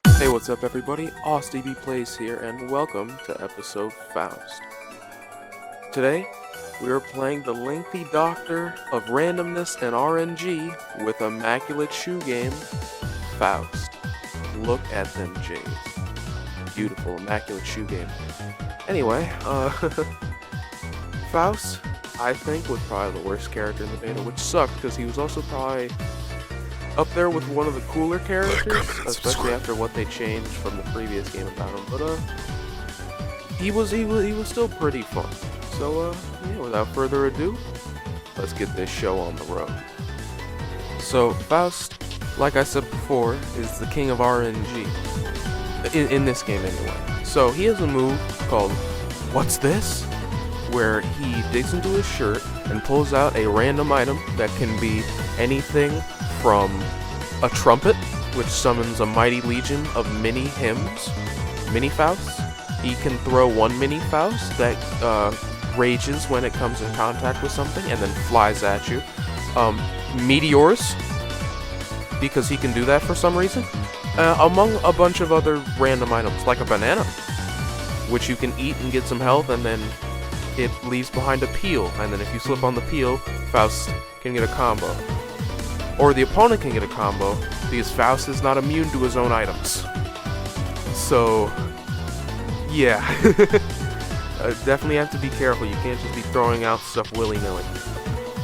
Hey, what's up everybody? Austyb Plays here, and welcome to episode Faust. Today, we are playing the lengthy doctor of randomness and RNG with immaculate shoe game, Faust. Look at them J's. Beautiful, immaculate shoe game. Anyway, Faust, I think, was probably the worst character in the beta, which sucked because he was also probably up there with one of the cooler characters, especially after what they changed from the previous game about him. But he was still pretty fun. So yeah, without further ado, let's get this show on the road. So Faust, like I said before, is the king of RNG in this game anyway. So he has a move called "What's This?", where he digs into his shirt and pulls out a random item that can be anything from a trumpet, which summons a mighty legion of mini hymns, mini Fausts. He can throw one mini Faust that rages when it comes in contact with something and then flies at you. Meteors, because he can do that for some reason, among a bunch of other random items, like a banana, which you can eat and get some health, and then it leaves behind a peel, and then if you slip on the peel, Faust can get a combo. Or the opponent can get a combo, because Faust is not immune to his own items. So, yeah. Definitely have to be careful, you can't just be throwing out stuff willy-nilly.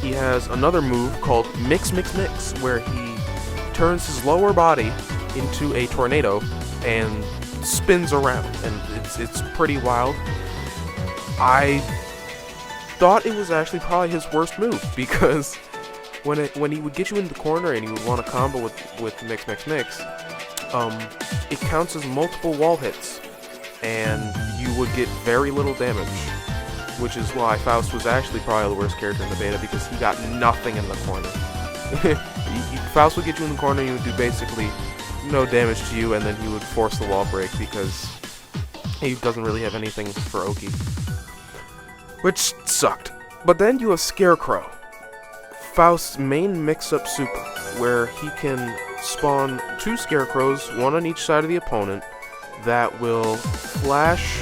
He has another move called Mix Mix Mix, where he turns his lower body into a tornado and spins around, and it's pretty wild. I thought it was actually probably his worst move, because when he would get you in the corner and you would want to combo with Mix Mix Mix, it counts as multiple wall hits, and you would get very little damage, which is why Faust was actually probably the worst character in the beta, because he got nothing in the corner. Faust would get you in the corner and you would do basically no damage to you, and then he would force the wall break because he doesn't really have anything for Oki, which sucked. But then you have Scarecrow, Faust's main mix-up super, where he can spawn two Scarecrows, one on each side of the opponent, that will flash,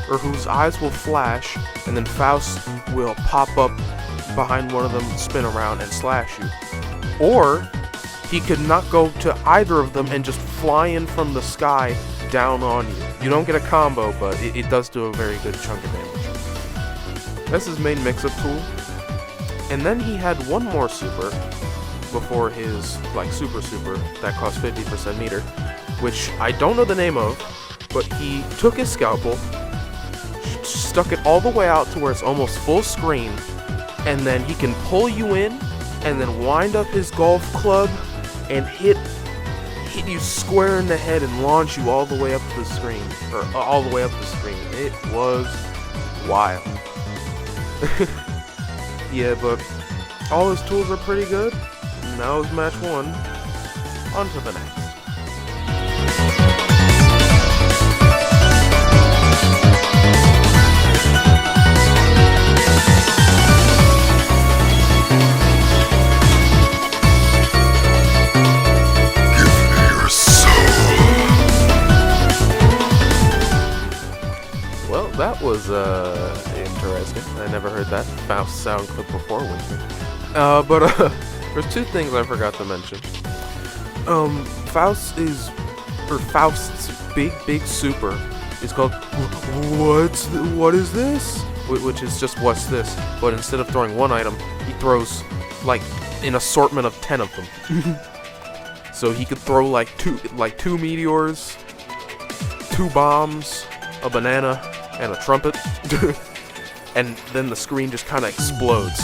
or whose eyes will flash, and then Faust will pop up behind one of them, spin around, and slash you. Or he could not go to either of them and just fly in from the sky down on you. You don't get a combo, but it does do a very good chunk of damage. That's his main mix-up tool. And then he had one more super before his super that cost 50% meter, which I don't know the name of, but he took his scalpel, stuck it all the way out to where it's almost full screen, and then he can pull you in and then wind up his golf club and hit you square in the head and launch you all the way up the screen, or all the way up the screen. It was wild. Yeah, but all his tools are pretty good. Now is match one. On to the next. Well, that was interesting. I never heard that Faust sound clip before with me. But there's two things I forgot to mention. Faust's big super is called what is this? Which is just what's this? But instead of throwing one item, he throws like an assortment of 10 of them. So he could throw like two meteors, 2 bombs, a banana, and a trumpet. And then the screen just kind of explodes.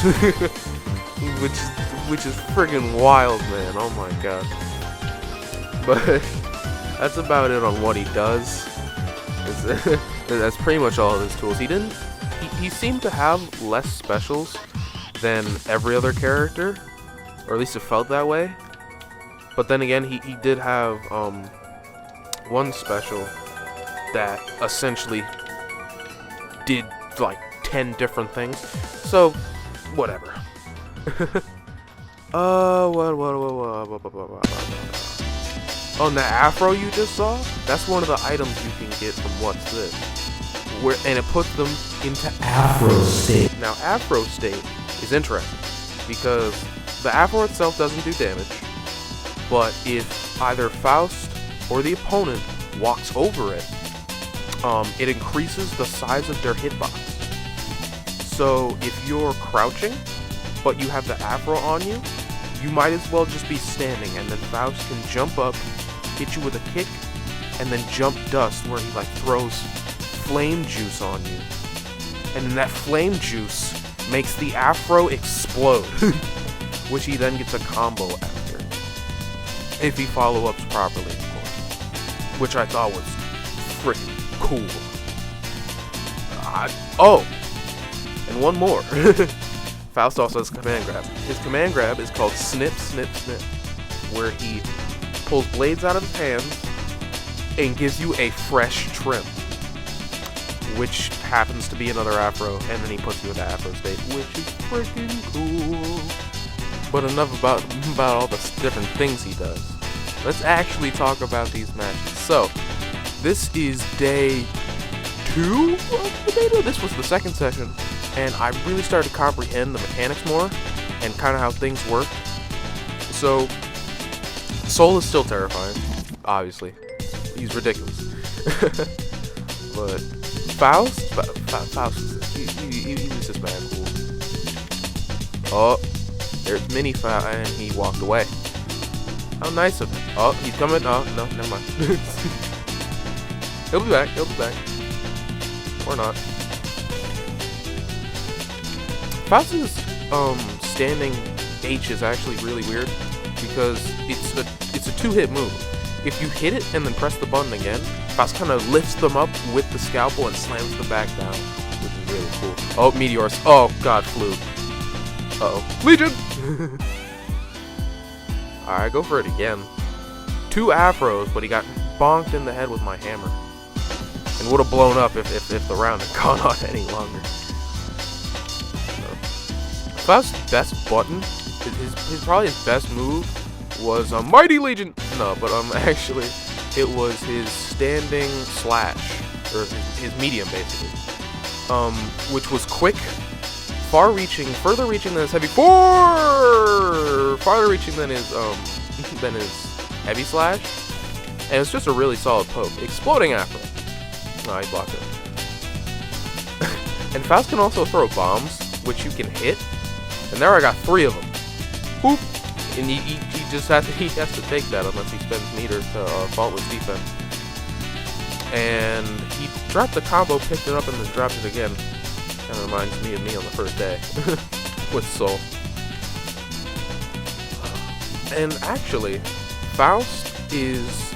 which is friggin' wild, man. Oh my god. But that's about it on what he does. That's pretty much all of his tools. He seemed to have less specials than every other character, or at least it felt that way. But then again, he did have one special that essentially did like 10 different things. So whatever. On the afro you just saw, that's one of the items you can get from What's This. And it puts them into afro state. Now, afro state is interesting because the afro itself doesn't do damage, but if either Faust or the opponent walks over it, it increases the size of their hitbox. So if you're crouching, but you have the afro on you, you might as well just be standing, and then Faust can jump up, hit you with a kick, and then jump dust where he like throws flame juice on you. And then that flame juice makes the afro explode, which he then gets a combo after. If he follow-ups properly, of course. Which I thought was freaking cool. Oh! And one more. Faust also has command grab. His command grab is called Snip, Snip, Snip, where he pulls blades out of his hands and gives you a fresh trim, which happens to be another afro, and then he puts you into afro state, which is freaking cool. But enough about all the different things he does. Let's actually talk about these matches. So, this is day 2 of the beta. This was the second session, and I really started to comprehend the mechanics more and kind of how things work. So, Soul is still terrifying, obviously. He's ridiculous. But Faust he was just mad cool. Oh, there's Mini Faust, and he walked away. How nice of him. Oh, he's coming. Oh, no, never mind. He'll be back. He'll be back. Or not. Faust's standing H is actually really weird because it's a 2-hit move. If you hit it and then press the button again, Faust kind of lifts them up with the scalpel and slams them back down, which is really cool. Oh, meteors. Oh, God, flew. Uh-oh. Legion! Alright, go for it again. 2 afros, but he got bonked in the head with my hammer. And would have blown up if the round had gone on any longer. Faust's best button, probably his best move was a Mighty Legion. No, but actually, it was his standing slash, or his medium basically, which was quick, far-reaching, further-reaching than his heavy, farther-reaching than his heavy slash, and it's just a really solid poke. Exploding afro. Oh, he blocked it. And Faust can also throw bombs, which you can hit, and there I got 3 of them. Boop. And he just has to take that unless he spends meter to faultless defense. And he dropped the combo, picked it up, and then dropped it again. Kind of reminds me of me on the first day with Soul. And actually, Faust is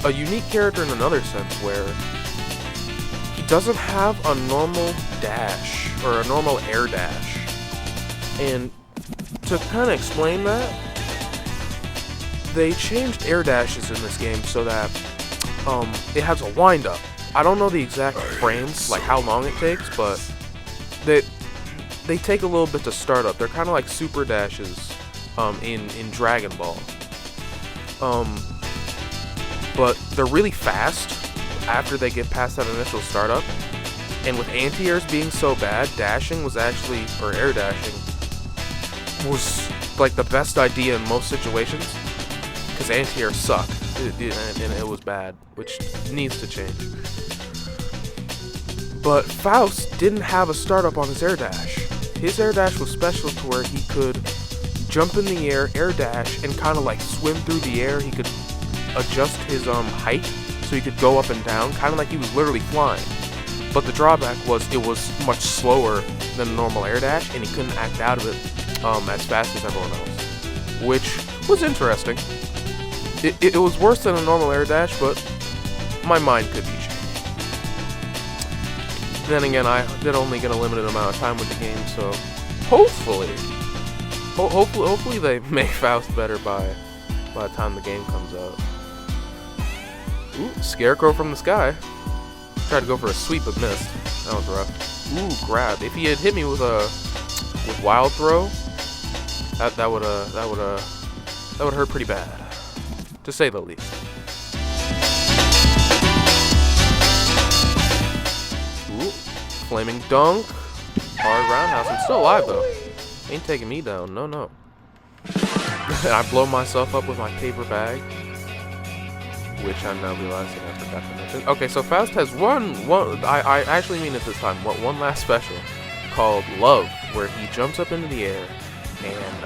a unique character in another sense where he doesn't have a normal dash or a normal air dash. And to kind of explain that, they changed air dashes in this game so that it has a wind up. I don't know the exact frames, like how long it takes, but they take a little bit to start up. They're kind of like super dashes in Dragon Ball. But they're really fast after they get past that initial startup. And with anti-airs being so bad, dashing was actually, or air dashing, was like the best idea in most situations. Because anti-airs suck, and it was bad, which needs to change. But Faust didn't have a startup on his air dash. His air dash was special to where he could jump in the air dash, and kind of like swim through the air. He could adjust his height so he could go up and down, kind of like he was literally flying. But the drawback was it was much slower than a normal air dash, and he couldn't act out of it as fast as everyone else, which was interesting. It was worse than a normal air dash, but my mind could be changed. Then again, I did only get a limited amount of time with the game, so hopefully they make Faust better by the time the game comes out. Ooh, Scarecrow from the sky. Tried to go for a sweep but missed. That was rough. Ooh, grab. If he had hit me with wild throw, that would hurt pretty bad, to say the least. flaming dunk. Hard roundhouse. I'm still alive though. Ain't taking me down. No, no. I blow myself up with my paper bag, which I'm now realizing I forgot to mention. Okay, so Faust has one. I actually mean it this time. One last special called Love, where he jumps up into the air and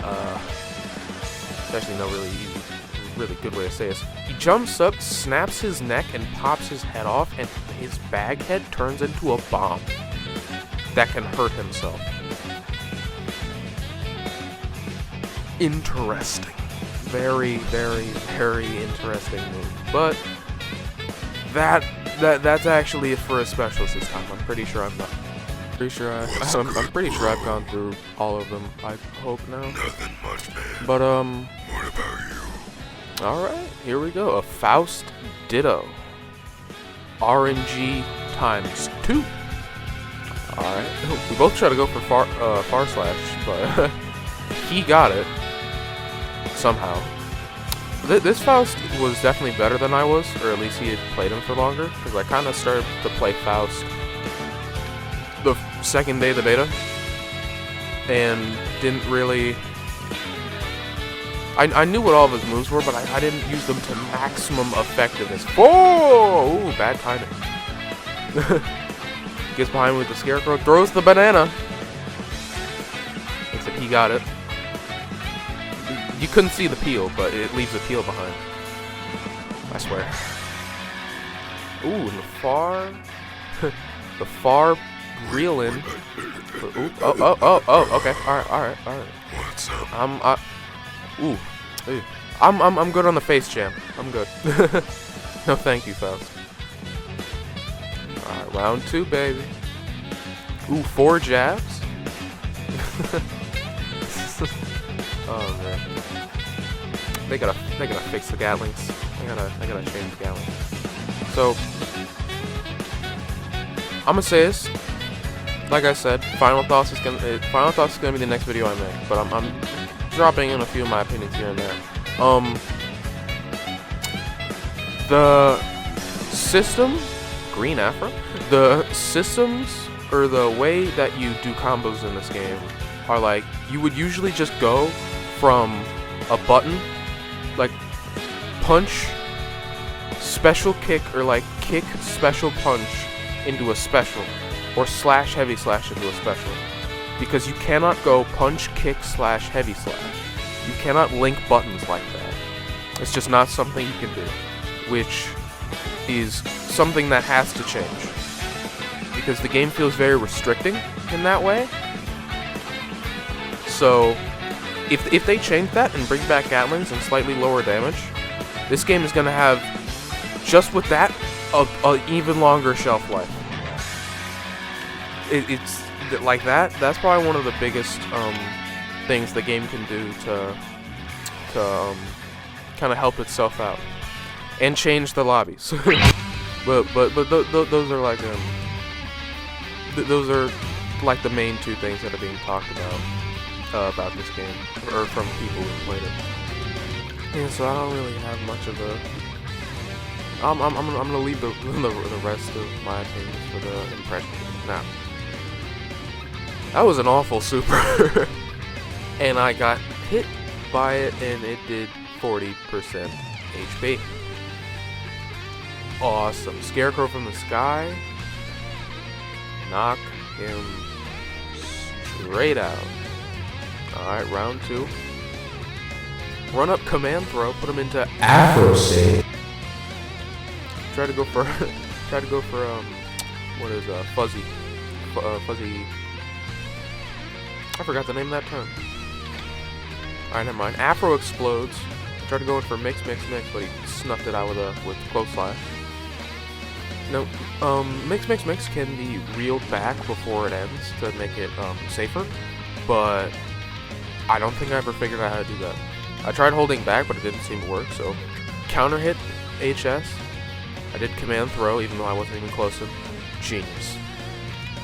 it's actually no really good way to say this. He jumps up, snaps his neck, and pops his head off, and his bag head turns into a bomb that can hurt himself. Interesting. Very, very, very interesting move. But that's actually it for a specials this time. I'm pretty sure I'm not. I'm pretty sure I've gone through all of them. I hope now. Nothing much, man. But What about you? alright, here we go. A Faust Ditto. RNG times 2. Alright. We both try to go for far slash, but he got it. Somehow. This Faust was definitely better than I was, or at least he had played him for longer, because I kind of started to play Faust the second day of the beta, and didn't really... I knew what all of his moves were, but I didn't use them to maximum effectiveness. Oh! Ooh, bad timing. Gets behind me with the scarecrow, throws the banana. Except he got it. You couldn't see the peel, but it leaves a peel behind. I swear. Ooh, and the far reel in. Ooh, oh, okay. Alright. What's up? I'm good on the face jam. I'm good. No, thank you, Faust. Alright, round 2, baby. Ooh, 4 jabs. Oh man. They gotta fix the Gatlings. I gotta change the Gatlings. So I'm gonna say this. Like I said, Final Thoughts is gonna be the next video I make. But I'm dropping in a few of my opinions here and there. The system, green afro. The systems or the way that you do combos in this game are like you would usually just go from a button, like punch, special kick, or like kick, special punch into a special, or slash, heavy slash into a special. Because you cannot go punch, kick, slash, heavy slash. You cannot link buttons like that. It's just not something you can do, which is something that has to change. Because the game feels very restricting in that way. So if they change that and bring back Gatlings and slightly lower damage, this game is going to have, just with that, a even longer shelf life. It's like that. That's probably one of the biggest things the game can do to kind of help itself out and change the lobbies. but those are like those are like the main 2 things that are being talked about this game, or from people who played it. Yeah, so I don't really have much of a. I'm gonna leave the rest of my opinions for the impression. Now, that was an awful super, and I got hit by it, and it did 40% HP. Awesome. Scarecrow from the sky. Knock him straight out. Alright, round 2. Run up command throw, put him into Afro state. Try to go for what is fuzzy fuzzy. I forgot the name of that term. Alright, never mind. Afro explodes. Tried to go in for mix, but he snuffed it out with close slash. No, mix can be reeled back before it ends to make it safer, but I don't think I ever figured out how to do that. I tried holding back, but it didn't seem to work, so counter hit HS. I did command throw, even though I wasn't even close to him. Genius.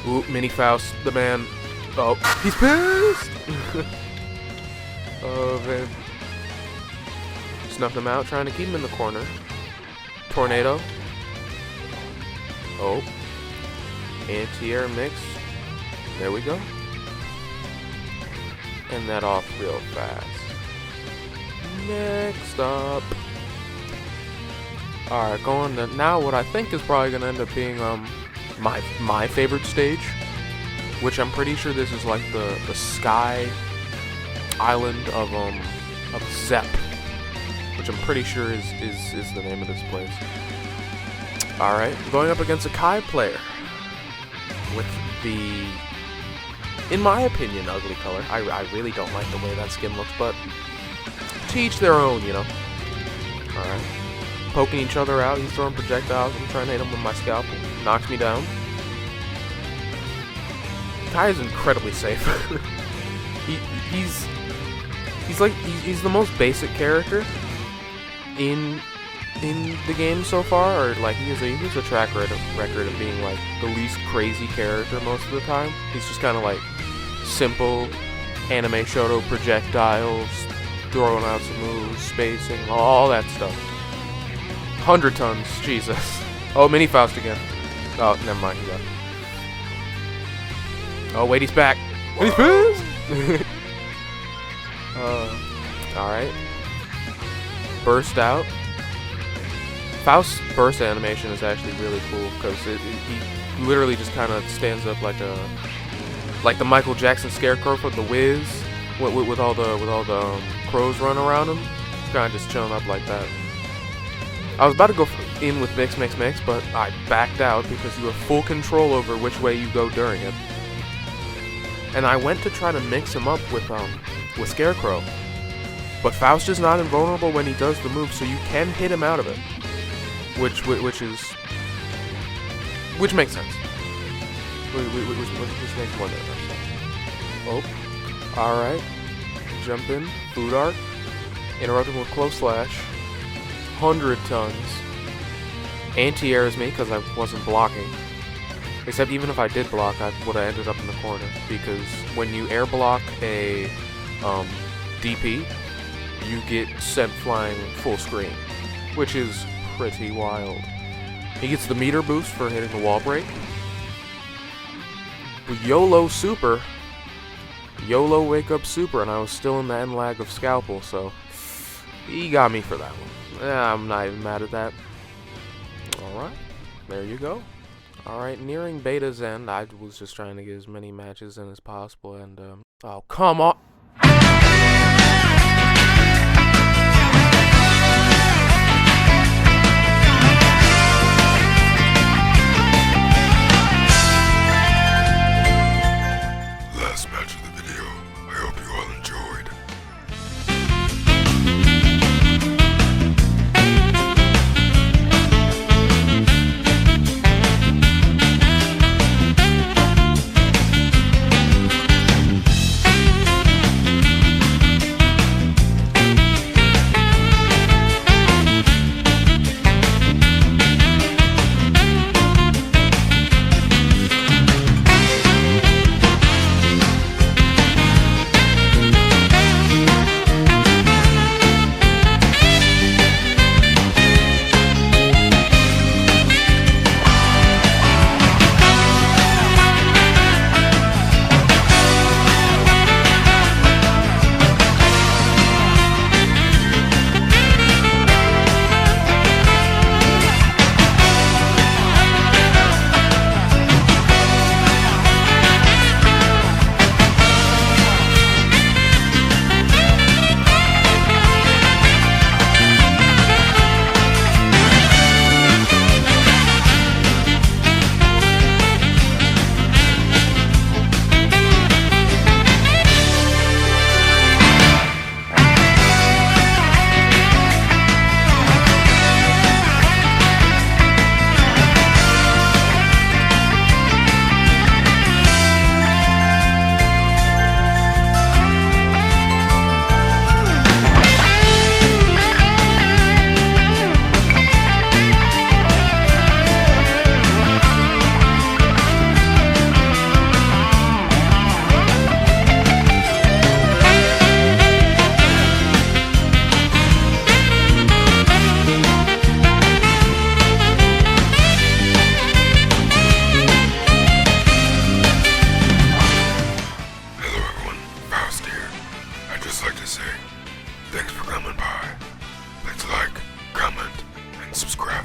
Ooh, Mini Faust, the man. Oh, he's pissed! Oh, man. Snuffed him out, trying to keep him in the corner. Tornado. Oh. Anti-air mix. There we go. End that off real fast. Next up. Alright, going to now what I think is probably going to end up being my favorite stage. Which I'm pretty sure this is like the sky island of Zepp. Which I'm pretty sure is the name of this place. Alright, going up against a Kai player. With the, in my opinion, ugly color. I really don't like the way that skin looks, but to each their own, you know. Alright. Poking each other out, he's throwing projectiles, I'm trying to hit him with my scalpel. Knocks me down. Kai is incredibly safe. He's the most basic character in the game so far, or like he has a track record of being like the least crazy character most of the time. He's just kind of like simple anime shoto projectiles, throwing out some moves, spacing, all that stuff. 100 tons, Jesus. Oh, mini Faust again. Oh, never mind, he got it. Oh wait, he's back. And he's pissed. Alright. Burst out. Faust's burst animation is actually really cool because he literally just kind of stands up like the Michael Jackson scarecrow for the Wiz with all the crows running around him. Kind of just chilling up like that. I was about to go in with mix, but I backed out because you have full control over which way you go during it. And I went to try to mix him up with Scarecrow. But Faust is not invulnerable when he does the move, so you can hit him out of it. Which makes sense. Which makes more than sense. Oh. Alright. Jump in. Food arc. Interrupt him with close slash. 100 tons. Anti-airs me because I wasn't blocking. Except even if I did block, I would have ended up in the corner. Because when you air block a DP, you get sent flying full screen. Which is pretty wild. He gets the meter boost for hitting the wall break. YOLO super. YOLO wake up super, and I was still in the end lag of scalpel, so he got me for that one. I'm not even mad at that. Alright, there you go. Alright, nearing beta's end. I was just trying to get as many matches in as possible, and oh, come on. Last match of the video. I hope you all enjoyed. Thanks for coming by. Please like, comment, and subscribe.